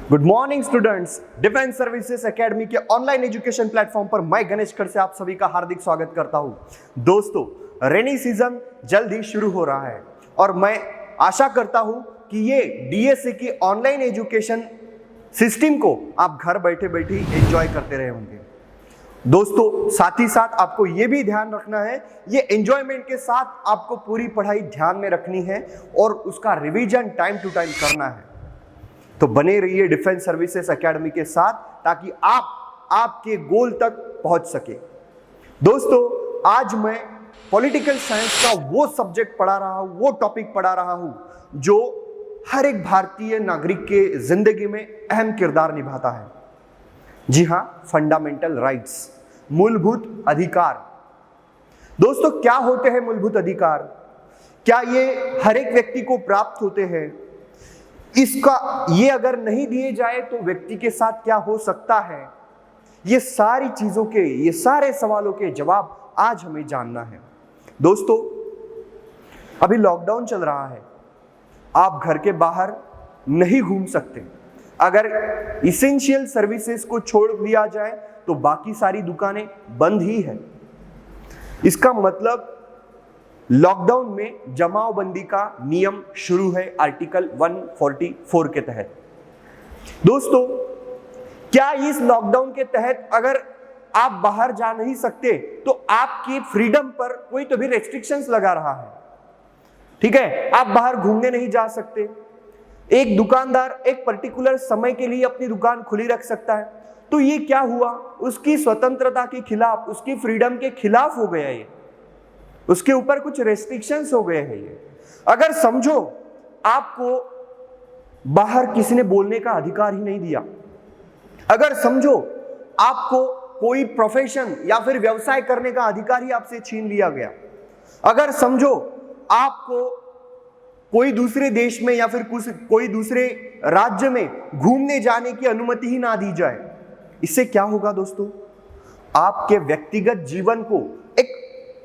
Good morning students, defence services academy के online education platform पर मैं गणेश खड़ से आप सभी का हार्दिक स्वागत करता हूं। दोस्तों, रेनी सीजन जल्द ही शुरू हो रहा है और मैं आशा करता हूं कि ये डीएसए की ऑनलाइन एजुकेशन सिस्टम को आप घर बैठे बैठे एंजॉय करते रहे होंगे। दोस्तों, साथ ही साथ आपको ये भी ध्यान रखना है, ये एंजॉयमेंट के साथ आपको पूरी पढ़ाई ध्यान में रखनी है और उसका रिवीजन टाइम टू टाइम करना है। तो बने रहिए डिफेंस सर्विसेज एकेडमी के साथ ताकि आप आपके गोल तक पहुंच सके। दोस्तों, आज मैं पॉलिटिकल साइंस का वो सब्जेक्ट पढ़ा रहा हूं, वो टॉपिक पढ़ा रहा हूं जो हर एक भारतीय नागरिक के जिंदगी में अहम किरदार निभाता है। जी हां, फंडामेंटल राइट्स, मूलभूत अधिकार। दोस्तों, क्या होते हैं मूलभूत अधिकार? क्या ये हर एक व्यक्ति को प्राप्त होते हैं? ये अगर नहीं दिए जाए तो व्यक्ति के साथ क्या हो सकता है? ये सारी चीजों के, ये सारे सवालों के जवाब आज हमें जानना है। दोस्तों, अभी लॉकडाउन चल रहा है, आप घर के बाहर नहीं घूम सकते। अगर इसेंशियल सर्विसेज को छोड़ दिया जाए तो बाकी सारी दुकानें बंद ही है। इसका मतलब लॉकडाउन में जमावबंदी का नियम शुरू है आर्टिकल 144 के तहत। दोस्तों, क्या इस लॉकडाउन के तहत अगर आप बाहर जा नहीं सकते तो आपकी फ्रीडम पर कोई तो भी रेस्ट्रिक्शंस लगा रहा है? ठीक है, आप बाहर घूमने नहीं जा सकते। एक दुकानदार एक पर्टिकुलर समय के लिए अपनी दुकान खुली रख सकता है। तो ये क्या हुआ? उसकी स्वतंत्रता के खिलाफ, उसकी फ्रीडम के खिलाफ हो गया। ये उसके ऊपर कुछ रेस्ट्रिक्शंस हो गए हैं। ये अगर समझो आपको बाहर किसी ने बोलने का अधिकार ही नहीं दिया, अगर समझो आपको कोई प्रोफेशन या फिर व्यवसाय करने का अधिकार ही आपसे छीन लिया गया, अगर समझो आपको कोई दूसरे देश में या फिर कोई दूसरे राज्य में घूमने जाने की अनुमति ही ना दी जाए, इससे क्या होगा दोस्तों? आपके व्यक्तिगत जीवन को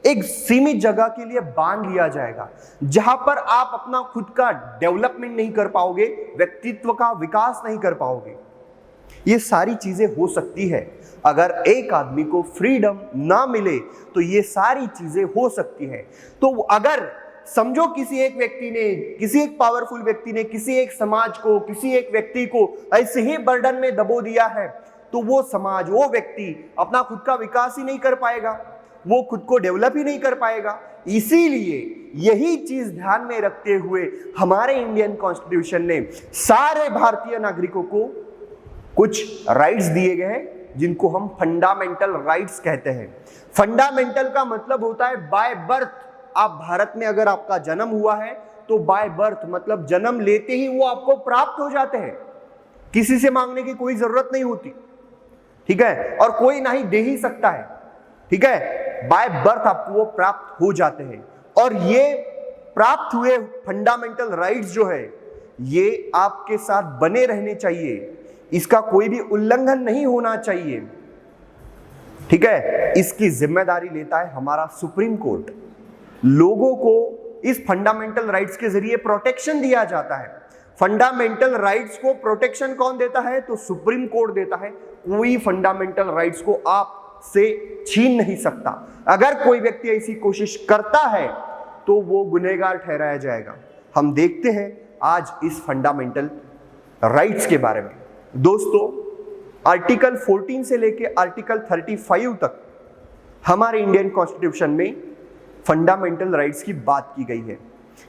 एक सीमित जगह के लिए बांध लिया जाएगा, जहां पर आप अपना खुद का डेवलपमेंट नहीं कर पाओगे, व्यक्तित्व का विकास नहीं कर पाओगे। ये सारी चीजें हो सकती है। अगर एक आदमी को फ्रीडम ना मिले तो ये सारी चीजें हो सकती है। तो अगर समझो किसी एक व्यक्ति ने, किसी एक पावरफुल व्यक्ति ने किसी एक समाज को, किसी एक व्यक्ति को ऐसे ही बर्डन में दबो दिया है, तो वो समाज, वो व्यक्ति अपना खुद का विकास ही नहीं कर पाएगा, वो खुद को डेवलप ही नहीं कर पाएगा। इसीलिए यही चीज ध्यान में रखते हुए हमारे इंडियन कॉन्स्टिट्यूशन ने सारे भारतीय नागरिकों को कुछ राइट्स दिए गए हैं जिनको हम फंडामेंटल राइट्स कहते हैं। फंडामेंटल का मतलब होता है बाय बर्थ। आप भारत में अगर आपका जन्म हुआ है तो बाय बर्थ मतलब जन्म लेते ही वो आपको प्राप्त हो जाते हैं, किसी से मांगने की कोई जरूरत नहीं होती। ठीक है, और कोई ना ही दे ही सकता है। ठीक है, बाय बर्थ आपको वो प्राप्त हो जाते हैं। और ये प्राप्त हुए फंडामेंटल राइट्स जो है ये आपके साथ बने रहने चाहिए, इसका कोई भी उल्लंघन नहीं होना चाहिए। ठीक है, इसकी जिम्मेदारी लेता है हमारा सुप्रीम कोर्ट। लोगों को इस फंडामेंटल राइट्स के जरिए प्रोटेक्शन दिया जाता है। फंडामेंटल राइट्स को प्रोटेक्शन कौन देता है? तो सुप्रीम कोर्ट देता है। कोई फंडामेंटल राइट्स को आप से छीन नहीं सकता। अगर कोई व्यक्ति ऐसी कोशिश करता है तो वो गुनहगार ठहराया जाएगा। हम देखते हैं आज इस फंडामेंटल राइट्स के बारे में। दोस्तों, आर्टिकल 14 से लेकर आर्टिकल 35 तक हमारे इंडियन कॉन्स्टिट्यूशन में फंडामेंटल राइट्स की बात की गई है।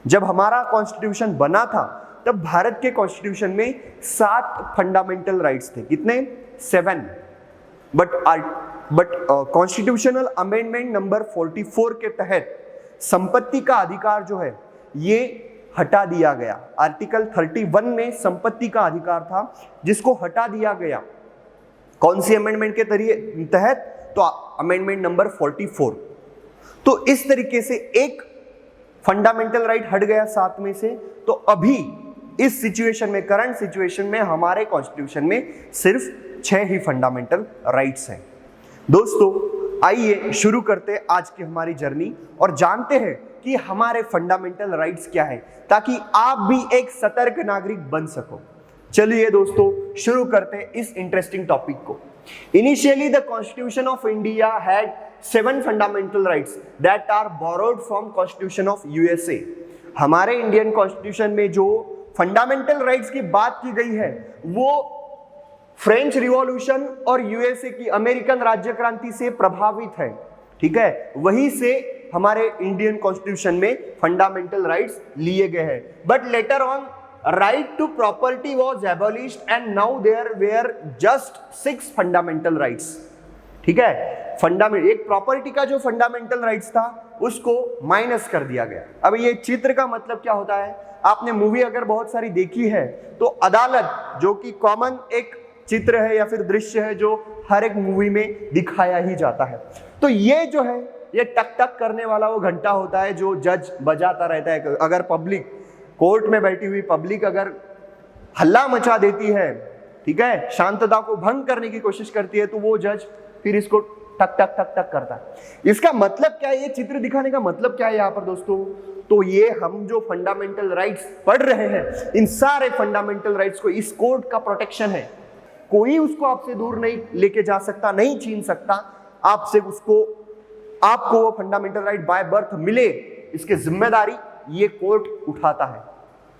जब हमारा कॉन्स्टिट्यूशन बना था तब भारत के कॉन्स्टिट्यूशन में 7 फंडामेंटल राइट्स थे। कितने? 7। बट कॉन्स्टिट्यूशनल अमेंडमेंट नंबर 44 के तहत संपत्ति का अधिकार जो है ये हटा दिया गया। आर्टिकल 31 में संपत्ति का अधिकार था जिसको हटा दिया गया। कौन सी अमेंडमेंट के तहत? तो अमेंडमेंट नंबर 44। तो इस तरीके से एक फंडामेंटल राइट हट गया 7 में से। तो अभी इस सिचुएशन में, करंट सिचुएशन में हमारे कॉन्स्टिट्यूशन में सिर्फ 6 ही फंडामेंटल राइट्स हैं। दोस्तों, आइए शुरू करते आज की हमारी जर्नी और जानते हैं कि हमारे फंडामेंटल राइट्स क्या है, ताकि आप भी एक सतर्क नागरिक बन सको। चलिए दोस्तों शुरू करते हैं इस इंटरेस्टिंग टॉपिक को। Initially the constitution of India had 7 fundamental rights that are borrowed from constitution of USA. हमारे इंडियन कॉन्स्टिट्यूशन में जो फंडामेंटल राइट्स की बात की गई है वो फ्रेंच रिवॉल्यूशन और यूएसए की अमेरिकन राज्य क्रांति से प्रभावित है, ठीक है। वहीं से हमारे इंडियन कॉन्स्टिट्यूशन में फंडामेंटल राइट्स लिए गए हैं। But later on right to property was abolished and now there were just 6 fundamental rights, ठीक है। एक प्रॉपर्टी का जो फंडामेंटल राइट्स था उसको माइनस कर दिया गया। अब ये चित्र का मतलब क्या होता है, आपने मूवी अगर बहुत सारी देखी है तो अदालत जो कि कॉमन एक चित्र है या फिर दृश्य है जो हर एक मूवी में दिखाया ही जाता है। तो ये जो है ये टक टक करने वाला वो घंटा होता है जो जज बजाता रहता है। अगर पब्लिक कोर्ट में बैठी हुई पब्लिक अगर हल्ला मचा देती है, ठीक है, शांतता को भंग करने की कोशिश करती है तो वो जज फिर इसको टक टक टक टक करता है। इसका मतलब क्या है, ये चित्र दिखाने का मतलब क्या है यहाँ पर दोस्तों, तो ये हम जो फंडामेंटल राइट्स पढ़ रहे हैं इन सारे फंडामेंटल राइट्स को इस कोर्ट का प्रोटेक्शन है। कोई उसको आपसे दूर नहीं लेके जा सकता, नहीं छीन सकता आपसे उसको। आपको वो फंडामेंटल राइट बाय बर्थ मिले इसकी जिम्मेदारी ये कोर्ट उठाता है,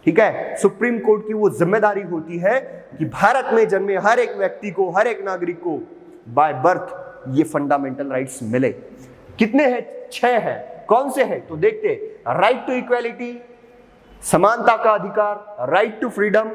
ठीक है। सुप्रीम कोर्ट की वो जिम्मेदारी होती है कि भारत में जन्मे हर एक व्यक्ति को, हर एक नागरिक को बाय बर्थ ये फंडामेंटल राइट्स मिले। कितने हैं? 6 है। कौन से हैं तो देखते। राइट टू इक्वालिटी, समानता का अधिकार, राइट टू फ्रीडम,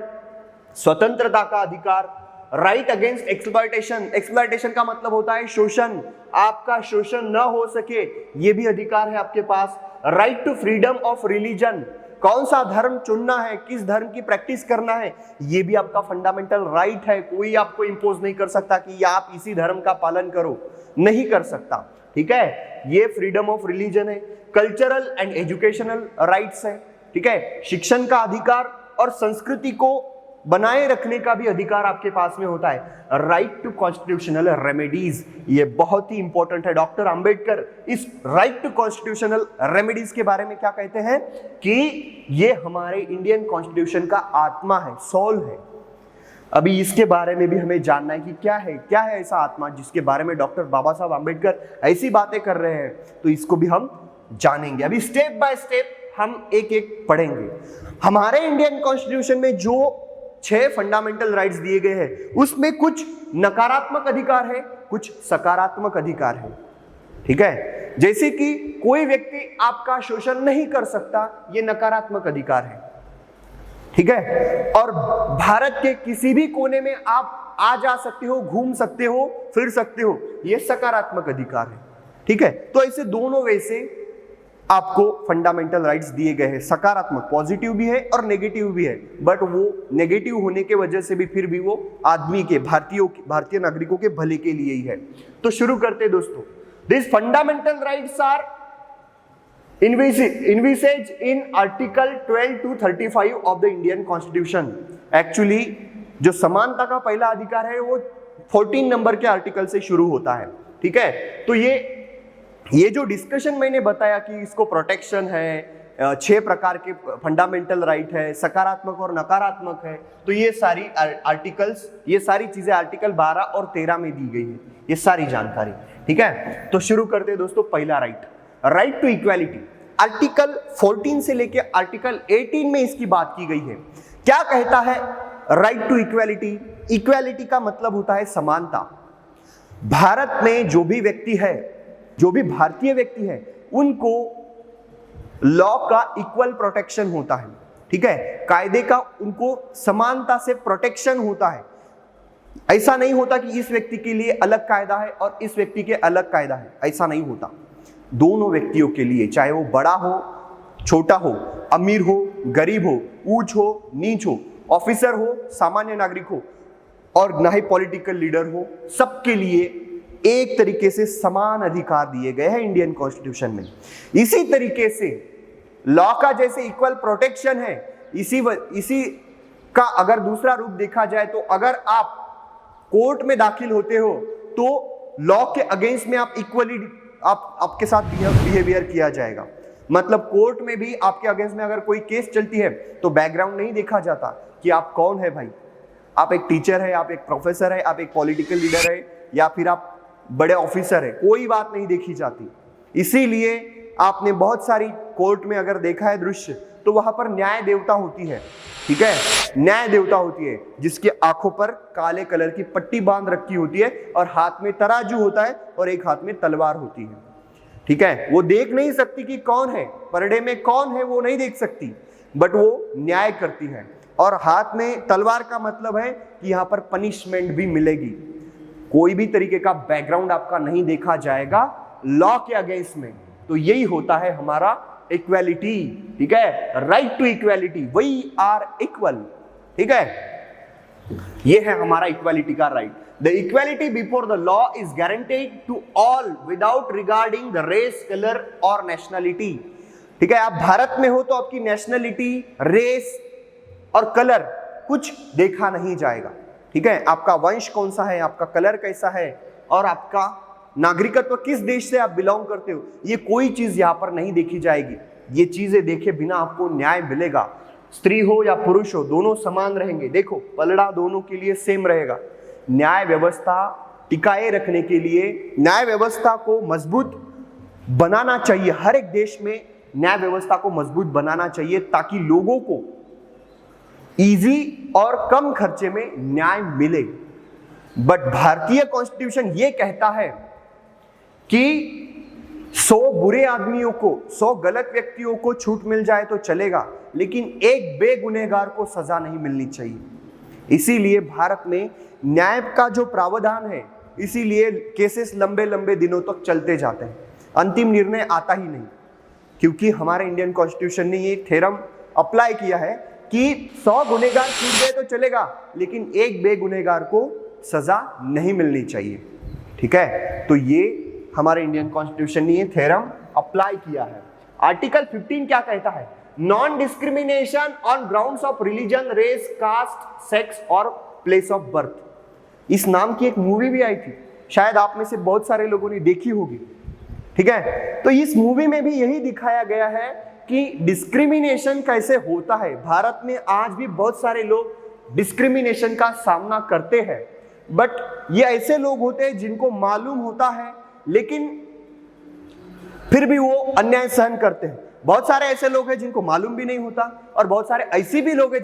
स्वतंत्रता का अधिकार, राइट अगेंस्ट एक्सप्लॉयटेशन, एक्सप्लॉयटेशन का मतलब होता है शोषण, आपका शोषण न हो सके ये भी अधिकार है आपके पास। Right to freedom of religion, कौन सा धर्म चुनना है, किस धर्म की प्रैक्टिस करना है, ये भी आपका फंडामेंटल राइट है। कोई आपको इंपोज नहीं कर सकता कि आप इसी धर्म का पालन करो, नहीं कर सकता, ठीक है। ये फ्रीडम ऑफ रिलीजन है। कल्चरल एंड एजुकेशनल राइट्स है, ठीक है। शिक्षण का अधिकार और संस्कृति को बनाए रखने का भी अधिकार आपके पास में होता है। राइट टू कॉन्स्टिट्यूशनल रेमेडीज, ये बहुत ही इंपॉर्टेंट है। डॉक्टर अंबेडकर इस राइट टू कॉन्स्टिट्यूशनल रेमेडीज के बारे में क्या कहते हैं कि ये हमारे इंडियन कॉन्स्टिट्यूशन का आत्मा है, सोल है। अभी इसके बारे में भी हमें जानना है कि क्या है ऐसा आत्मा जिसके बारे में डॉक्टर बाबा साहब अंबेडकर ऐसी बातें कर रहे हैं, तो इसको भी हम जानेंगे। अभी स्टेप बाय स्टेप हम एक एक पढ़ेंगे। हमारे इंडियन कॉन्स्टिट्यूशन में जो 6 फंडामेंटल राइट्स दिए गए हैं उसमें कुछ नकारात्मक अधिकार है, कुछ सकारात्मक अधिकार है, ठीक है। जैसे कि कोई व्यक्ति आपका शोषण नहीं कर सकता, ये नकारात्मक अधिकार है, ठीक है। और भारत के किसी भी कोने में आप आ जा सकते हो, घूम सकते हो, फिर सकते हो, ये सकारात्मक अधिकार है, ठीक है। तो ऐसे दोनों वे से आपको फंडामेंटल राइट्स दिए गए हैं। सकारात्मक, पॉजिटिव भी है और नेगेटिव भी है, बट वो नेगेटिव होने के वजह से भी फिर भी वो आदमी के, भारतीय नागरिकों के भले के लिए ही है। तो शुरू करते हैं दोस्तों। This fundamental rights are envisaged in article 12 to 35 of the Indian constitution. Actually जो समानता का पहला अधिकार है वो 14 नंबर के आर्टिकल से शुरू होता है, ठीक है। तो ये जो डिस्कशन मैंने बताया कि इसको प्रोटेक्शन है, 6 प्रकार के फंडामेंटल राइट है, सकारात्मक और नकारात्मक है, तो ये सारी आर्टिकल्स, ये सारी चीजें आर्टिकल 12 और 13 में दी गई है, ये सारी जानकारी, ठीक है। तो शुरू करते हैं दोस्तों। पहला right, right to equality. Article 14 से लेके आर्टिकल 18 में इसकी बात की गई है। क्या कहता है राइट टू इक्वालिटी? इक्वालिटी का मतलब होता है समानता। भारत में जो भी व्यक्ति है, जो भी भारतीय व्यक्ति है, उनको लॉ का इक्वल प्रोटेक्शन होता है, ठीक है। कायदे का उनको समानता से प्रोटेक्शन होता है। ऐसा नहीं होता कि इस व्यक्ति के लिए अलग कायदा है और इस व्यक्ति के अलग कायदा है, ऐसा नहीं होता। दोनों व्यक्तियों के लिए, चाहे वो बड़ा हो, छोटा हो, अमीर हो, गरीब हो, ऊंच हो, नीच हो, ऑफिसर हो, सामान्य नागरिक हो और ना ही पॉलिटिकल लीडर हो, सबके लिए एक तरीके से समान अधिकार दिए गए हैं इंडियन कॉन्स्टिट्यूशन में। इसी तरीके से लॉ का जैसे इक्वल प्रोटेक्शन है, इसी का अगर दूसरा रूप देखा जाए तो अगर आप कोर्ट में दाखिल होते हो तो लॉ के अगेंस्ट में आप इक्वली आपके साथ बिहेवियर किया जाएगा। मतलब कोर्ट में भी आपके अगेंस्ट में अगर कोई केस चलती है तो बैकग्राउंड नहीं देखा जाता कि आप कौन है भाई, आप एक टीचर है, आप एक प्रोफेसर है, आप एक पॉलिटिकल लीडर है, या फिर आप बड़े ऑफिसर है, कोई बात नहीं देखी जाती। इसीलिए आपने बहुत सारी कोर्ट में अगर देखा है दृश्य, तो वहां पर न्याय देवता होती है, ठीक है, न्याय देवता होती है, जिसकी आंखों पर काले कलर की पट्टी बांध रखी होती है और हाथ में तराजू होता है और एक हाथ में तलवार होती है, ठीक है। वो देख नहीं सकती कि कौन है, परडे में कौन है वो नहीं देख सकती, बट वो न्याय करती है। और हाथ में तलवार का मतलब है कि यहाँ पर पनिशमेंट भी मिलेगी, कोई भी तरीके का बैकग्राउंड आपका नहीं देखा जाएगा लॉ के अगेंस्ट में। तो यही होता है हमारा इक्वालिटी, ठीक है, right to equality, we are equal, ठीक है, ये है हमारा इक्वालिटी का right. The equality before the law is guaranteed to all without regarding the race, colour और नेशनलिटी, ठीक है। आप भारत में हो तो आपकी नेशनलिटी, रेस और कलर कुछ देखा नहीं जाएगा, ठीक है। आपका वंश कौन सा है, आपका कलर कैसा है और आपका नागरिकत्व किस देश से आप बिलोंग करते हो, ये कोई चीज यहां पर नहीं देखी जाएगी। ये चीजें देखे बिना आपको न्याय मिलेगा। स्त्री हो या पुरुष हो, दोनों समान रहेंगे। देखो, पलड़ा दोनों के लिए सेम रहेगा। न्याय व्यवस्था टिकाए रखने के लिए न्याय व्यवस्था को मजबूत बनाना चाहिए। हर एक देश में न्याय व्यवस्था को मजबूत बनाना चाहिए ताकि लोगों को इजी और कम खर्चे में न्याय मिले। बट भारतीय कॉन्स्टिट्यूशन ये कहता है कि 100 बुरे आदमियों को, 100 गलत व्यक्तियों को छूट मिल जाए तो चलेगा, लेकिन एक बेगुनहगार को सजा नहीं मिलनी चाहिए। इसीलिए भारत में न्याय का जो प्रावधान है, इसीलिए केसेस लंबे लंबे दिनों तक चलते जाते हैं, अंतिम निर्णय आता ही नहीं, क्योंकि हमारे इंडियन कॉन्स्टिट्यूशन ने ये थ्योरम अप्लाई किया है कि 100 गुनहगार छूट गए तो चलेगा, लेकिन एक बेगुनहगार को सजा नहीं मिलनी चाहिए, ठीक है। तो ये हमारे इंडियन कॉन्स्टिट्यूशन ने ये थ्योरम अप्लाई किया है। आर्टिकल 15 क्या कहता है? Non discrimination on grounds of religion, race, caste, sex और प्लेस ऑफ बर्थ। इस नाम की एक मूवी भी आई थी, शायद आप में से बहुत सारे लोगों ने देखी होगी, ठीक है। तो इस मूवी में भी यही दिखाया गया है कि डिस्क्रिमिनेशन कैसे होता है। भारत में आज भी बहुत सारे लोग डिस्क्रिमिनेशन का सामना करते हैं, बट ये ऐसे लोग होते हैं जिनको मालूम होता है, लेकिन फिर भी वो अन्याय सहन करते हैं। बहुत सारे ऐसे लोग हैं जिनको मालूम भी नहीं होता, और बहुत सारे ऐसे भी लोग हैं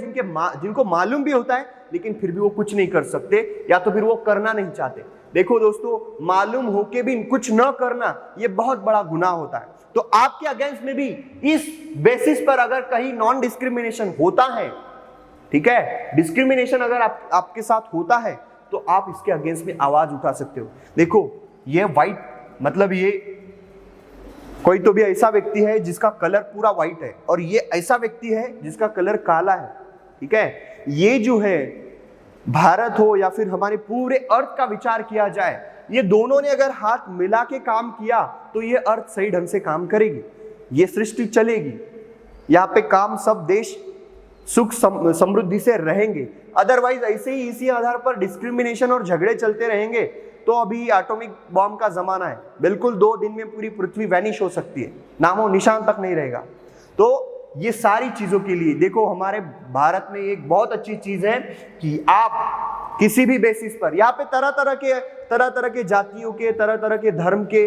जिनको मालूम भी होता है, लेकिन फिर भी वो कुछ नहीं कर सकते, या तो फिर वो करना नहीं चाहते। देखो दोस्तों, मालूम होके भी कुछ न करना ये बहुत बड़ा गुनाह होता है। तो आपके अगेंस्ट में भी इस बेसिस पर अगर कहीं नॉन डिस्क्रिमिनेशन होता है, ठीक है, डिस्क्रिमिनेशन अगर आपके साथ होता है, तो आप इसके अगेंस्ट में आवाज उठा सकते हो। देखो, ये व्हाइट मतलब ये कोई तो भी ऐसा व्यक्ति है जिसका कलर पूरा व्हाइट है, और ये ऐसा व्यक्ति है जिसका कलर काला है, ठीक है। ये जो है भारत हो या फिर हमारे पूरे अर्थ का विचार किया जाए, ये दोनों ने अगर हाथ मिला के काम किया तो ये अर्थ सही ढंग से काम करेगी, ये सृष्टि चलेगी, यहाँ पे काम सब देश सुख समृद्धि से रहेंगे। अदरवाइज ऐसे ही इसी आधार पर डिस्क्रिमिनेशन और झगड़े चलते रहेंगे तो अभी एटॉमिक बॉम्ब का जमाना है, बिल्कुल 2 दिन में पूरी पृथ्वी वैनिश हो सकती है, नामो निशान तक नहीं रहेगा। तो ये सारी चीजों के लिए देखो, हमारे भारत में एक बहुत अच्छी चीज है कि आप किसी भी बेसिस पर, यहाँ पे तरह तरह के जातियों के, तरह तरह के धर्म के,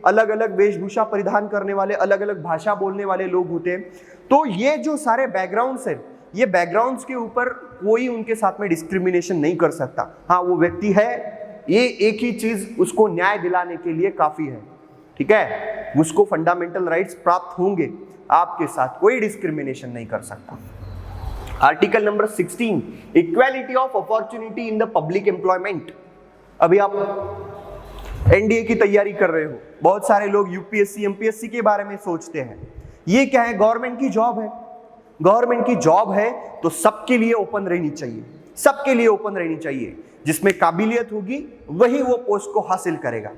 अलग अलग वेशभूषा परिधान करने वाले, अलग अलग भाषा बोलने वाले लोग होते हैं। तो ये जो सारे बैकग्राउंड्स हैं, ये बैकग्राउंड्स के ऊपर कोई उनके साथ में डिस्क्रिमिनेशन नहीं कर सकता। हाँ, वो व्यक्ति है, ये एक ही चीज उसको न्याय दिलाने के लिए काफी है, ठीक है, उसको फंडामेंटल राइट्स प्राप्त होंगे, आपके साथ कोई डिस्क्रिमिनेशन नहीं कर सकता। Article number 16, equality of opportunity in the public employment. अभी आप एनडीए की तैयारी कर रहे हो, बहुत सारे लोग यूपीएससी एमपीएससी के बारे में सोचते हैं। ये क्या है? गवर्नमेंट की जॉब है। गवर्नमेंट की जॉब है तो सबके लिए ओपन रहनी चाहिए, सबके लिए ओपन रहनी चाहिए। जिसमें काबिलियत होगी वही वो पोस्ट को हासिल करेगा।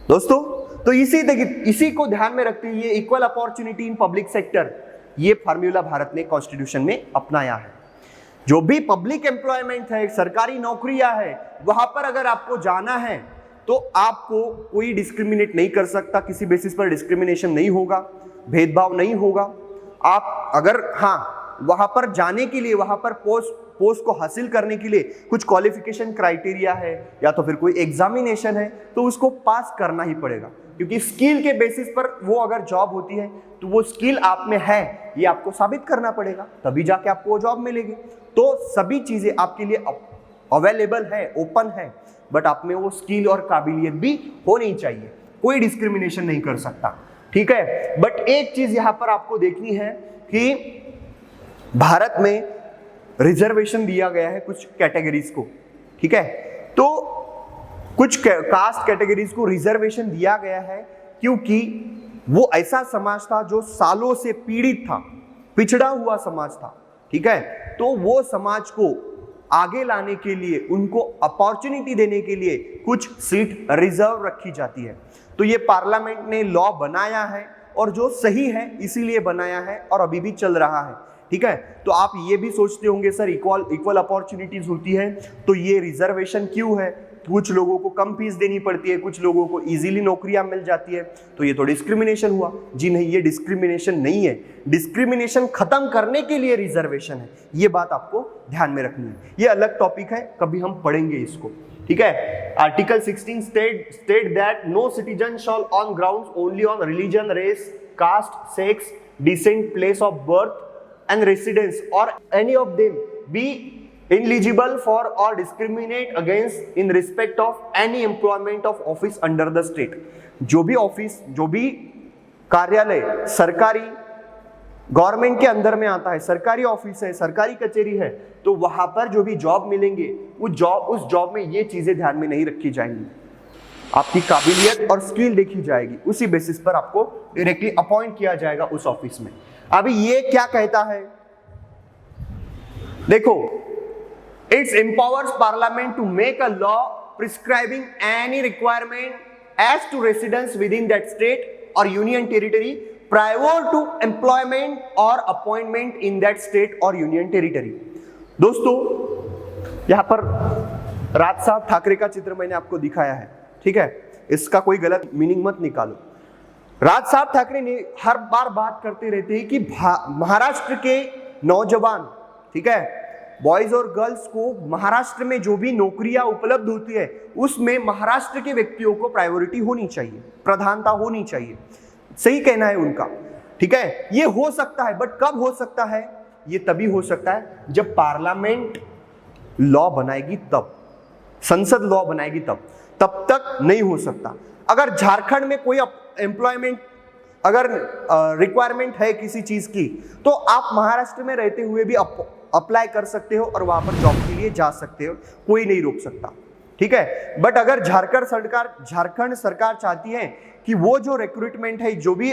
दोस्तों, तो इसी को ध्यान में रखते हुए equal opportunity in public sector, ये फार्मूला भारत ने कॉन्स्टिट्यूशन में अपनाया है। जो भी पब्लिक एम्प्लॉयमेंट है, सरकारी नौकरियां है, वहां पर अगर आपको जाना है तो आपको कोई डिस्क्रिमिनेट नहीं कर सकता, किसी बेसिस पर डिस्क्रिमिनेशन नहीं होगा, भेदभाव नहीं होगा। आप अगर हाँ वहां पर जाने के लिए, वहां पर पोस्ट पोस्ट को हासिल करने के लिए कुछ क्वालिफिकेशन क्राइटेरिया है या तो फिर कोई एग्जामिनेशन है, तो उसको पास करना ही पड़ेगा, क्योंकि स्किल के बेसिस पर वो अगर जॉब होती है तो वो स्किल आप में है ये आपको साबित करना पड़ेगा, तभी जाके आपको वो जॉब मिलेगी। तो सभी चीजें आपके लिए अवेलेबल है, ओपन है, बट आप में वो स्किल और काबिलियत भी होनी चाहिए, कोई डिस्क्रिमिनेशन नहीं कर सकता, ठीक है। बट एक चीज यहां पर आपको देखनी है कि भारत में रिजर्वेशन दिया गया है कुछ कैटेगरीज को, ठीक है। तो कुछ कास्ट कैटेगरीज को रिजर्वेशन दिया गया है क्योंकि वो ऐसा समाज था जो सालों से पीड़ित था, पिछड़ा हुआ समाज था, ठीक है। तो वो समाज को आगे लाने के लिए, उनको अपॉर्चुनिटी देने के लिए कुछ सीट रिजर्व रखी जाती है। तो ये पार्लियामेंट ने लॉ बनाया है और जो सही है इसीलिए बनाया है और अभी भी चल रहा है, ठीक है। तो आप ये भी सोचते होंगे सर इक्वल अपॉर्चुनिटीज होती है तो ये रिजर्वेशन क्यों है, कुछ लोगों को कम फीस देनी पड़ती है, कुछ लोगों को इजीली नौकरियां मिल जाती है, तो ये तो डिस्क्रिमिनेशन हुआ। जी नहीं, ये डिस्क्रिमिनेशन नहीं है, डिस्क्रिमिनेशन खत्म करने के लिए रिजर्वेशन है, ये बात आपको ध्यान में रखनी है। ये अलग टॉपिक है, कभी हम पढ़ेंगे इसको, ठीक है। Article 16 state that no citizen shall on grounds only on religion, race, caste, sex, descent, place of birth and residence or any of them be eligible for or discriminate against in respect of any employment of office under the state। जो भी office, जो भी कार्यालय सरकारी government के अंदर में आता है, सरकारी ऑफिस है, सरकारी कचेरी है, तो वहां पर जो भी जॉब मिलेंगे उस जॉब में ये चीजें ध्यान में नहीं रखी जाएंगी, आपकी काबिलियत और स्किल देखी जाएगी, उसी बेसिस पर आपको डायरेक्टली अपॉइंट किया जाएगा उस ऑफिस में। अभी ये क्या कहता है, देखो, it's empowers parliament to make a law prescribing any requirement as to residence within that state और union territory prior to employment और अपॉइंटमेंट इन दैट स्टेट और यूनियन टेरिटरी। दोस्तों, यहां पर राज साहब ठाकरे का चित्र मैंने आपको दिखाया है, ठीक है, इसका कोई गलत मीनिंग मत निकालो। राज साहब ठाकरे ने हर बार बात करते रहते हैं कि महाराष्ट्र के नौजवान, ठीक है, बॉयज और गर्ल्स को महाराष्ट्र में जो भी नौकरियां उपलब्ध होती है उसमें महाराष्ट्र के व्यक्तियों को प्रायोरिटी होनी चाहिए, प्रधानता होनी चाहिए, सही कहना है उनका, ठीक है। ये हो सकता है, बट कब हो सकता है, ये तभी हो सकता है जब पार्लियामेंट लॉ बनाएगी, तब संसद लॉ बनाएगी, तब तक नहीं हो सकता। अगर झारखंड में कोई एम्प्लॉयमेंट अगर रिक्वायरमेंट है किसी चीज की, तो आप महाराष्ट्र में रहते हुए भी अप्लाई कर सकते हो और वहां पर जॉब के लिए जा सकते हो, कोई नहीं रोक सकता, ठीक है। बट अगर झारखंड सरकार चाहती है कि वो जो रिक्रूटमेंट है, जो भी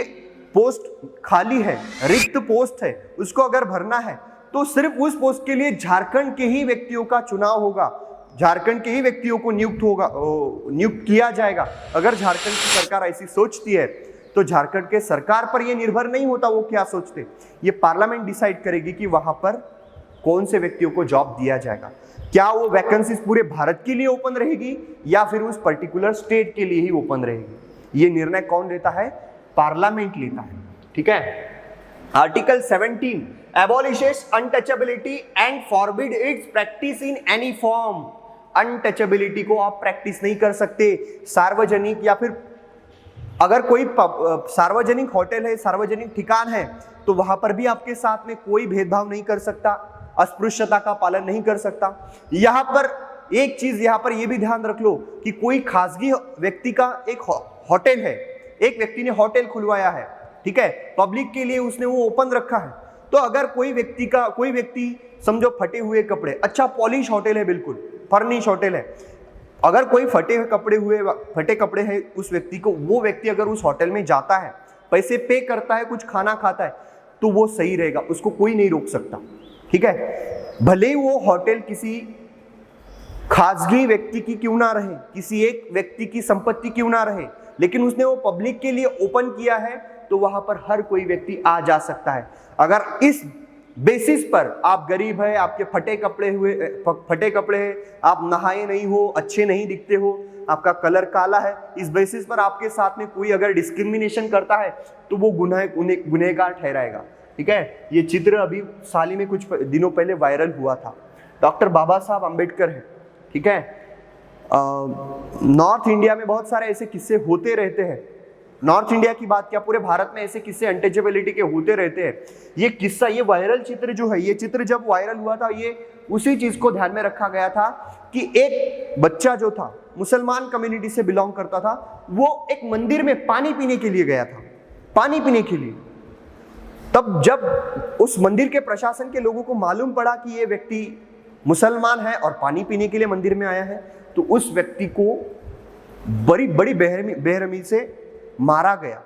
पोस्ट खाली है, रिक्त पोस्ट है, उसको अगर भरना है तो सिर्फ उस पोस्ट के लिए झारखंड के ही व्यक्तियों का चुनाव होगा, झारखंड के ही व्यक्तियों को नियुक्त किया जाएगा। अगर झारखंड की सरकार ऐसी सोचती है तो झारखंड के सरकार पर यह निर्भर नहीं होता वो क्या सोचते, ये पार्लियामेंट डिसाइड करेगी कि वहां पर कौन से व्यक्तियों को जॉब दिया जाएगा। क्या वो वैकेंसीज पूरे भारत के लिए ओपन रहेगी या फिर उस पर्टिकुलर स्टेट के लिए ही ओपन रहेगी, ये निर्णय कौन लेता है, पार्लियामेंट लेता है, ठीक है। Article 17 abolishes untouchability and forbid its practice in any form। Untouchability को आप प्रैक्टिस नहीं कर सकते सार्वजनिक, या फिर अगर कोई सार्वजनिक होटल है, सार्वजनिक ठिकान है, तो वहां पर भी आपके साथ में कोई भेदभाव नहीं कर सकता, अस्पृश्यता का पालन नहीं कर सकता। यहां पर एक चीज यहां पर यह भी ध्यान रख लो कि कोई खासगी व्यक्ति का एक होटल है, एक व्यक्ति ने होटल खुलवाया है, ठीक है, पब्लिक के लिए उसने वो ओपन रखा है, तो अगर कोई व्यक्ति समझो फटे हुए कपड़े, अच्छा पॉलिश होटल है, बिल्कुल फर्निश होटल है, अगर कोई फटे कपड़े हैं उस व्यक्ति को, वो व्यक्ति अगर उस होटल में जाता है, पैसे पे करता है, कुछ खाना खाता है, तो वो सही रहेगा, उसको कोई नहीं रोक सकता, ठीक है। भले ही वो होटल किसी खासगी व्यक्ति की क्यों ना रहे, किसी एक व्यक्ति की संपत्ति क्यों ना रहे, लेकिन उसने वो पब्लिक के लिए ओपन किया है, तो वहां पर हर कोई व्यक्ति आ जा सकता है। अगर इस बेसिस पर आप गरीब है, आपके फटे कपड़े हैं, आप नहाए नहीं हो, अच्छे नहीं दिखते हो, आपका कलर काला है, इस बेसिस पर आपके साथ में कोई अगर डिस्क्रिमिनेशन करता है तो वो गुनहगार ठहराएगा, ठीक है। ये चित्र अभी साल ही में कुछ दिनों पहले वायरल हुआ था, डॉक्टर बाबा साहब आम्बेडकर है, ठीक है। नॉर्थ इंडिया में बहुत सारे ऐसे किस्से होते रहते हैं। नॉर्थ इंडिया की बात क्या, पूरे भारत में ऐसे किस्से अनटचेबिलिटी के होते रहते हैं। ये किस्सा, ये वायरल चित्र जो है, ये चित्र जब वायरल हुआ था, ये उसी चीज को ध्यान में रखा गया था कि एक बच्चा जो था मुसलमान कम्युनिटी से बिलोंग करता था, वो एक मंदिर में पानी पीने के लिए गया था, पानी पीने के लिए। तब जब उस मंदिर के प्रशासन के लोगों को मालूम पड़ा कि ये व्यक्ति मुसलमान है और पानी पीने के लिए मंदिर में आया है, तो उस व्यक्ति को बड़ी बड़ी बेरहमी से मारा गया,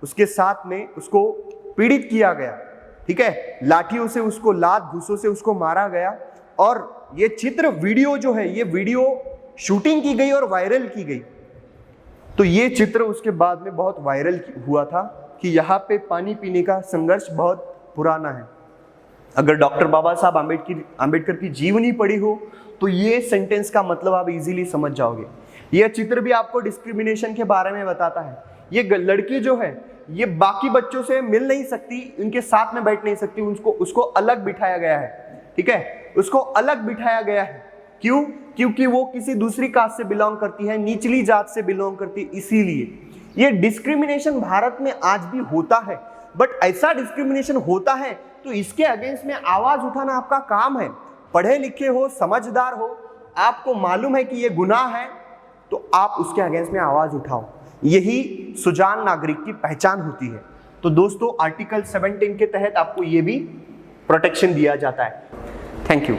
उसके साथ में उसको पीड़ित किया गया, ठीक है। लाठियों से उसको, लात घूसों से उसको मारा गया। और ये चित्र, वीडियो जो है, ये वीडियो शूटिंग की गई और वायरल की गई। तो ये चित्र उसके बाद में बहुत वायरल हुआ था कि यहाँ पे पानी पीने का संघर्ष बहुत पुराना है। अगर डॉक्टर बाबा साहब आम्बेडकर की जीवनी पढ़ी हो तो ये सेंटेंस का मतलब आप इजीली समझ जाओगे। यह चित्र भी आपको डिस्क्रिमिनेशन के बारे में बताता है। ये लड़की जो है, ये बाकी बच्चों से मिल नहीं सकती, उनके साथ में बैठ नहीं सकती, उसको अलग बिठाया गया है, ठीक है, उसको अलग बिठाया गया है। क्यों? क्योंकि वो किसी दूसरी कास्ट से बिलोंग करती है, निचली जात से बिलोंग करती है, इसीलिए। ये डिस्क्रिमिनेशन भारत में आज भी होता है, बट ऐसा डिस्क्रिमिनेशन होता है तो इसके अगेंस्ट में आवाज उठाना आपका काम है। पढ़े लिखे हो, समझदार हो, आपको मालूम है कि ये गुनाह है, तो आप उसके अगेंस्ट में आवाज उठाओ। यही सुजान नागरिक की पहचान होती है। तो दोस्तों, आर्टिकल 17 के तहत आपको ये भी प्रोटेक्शन दिया जाता है। Thank you.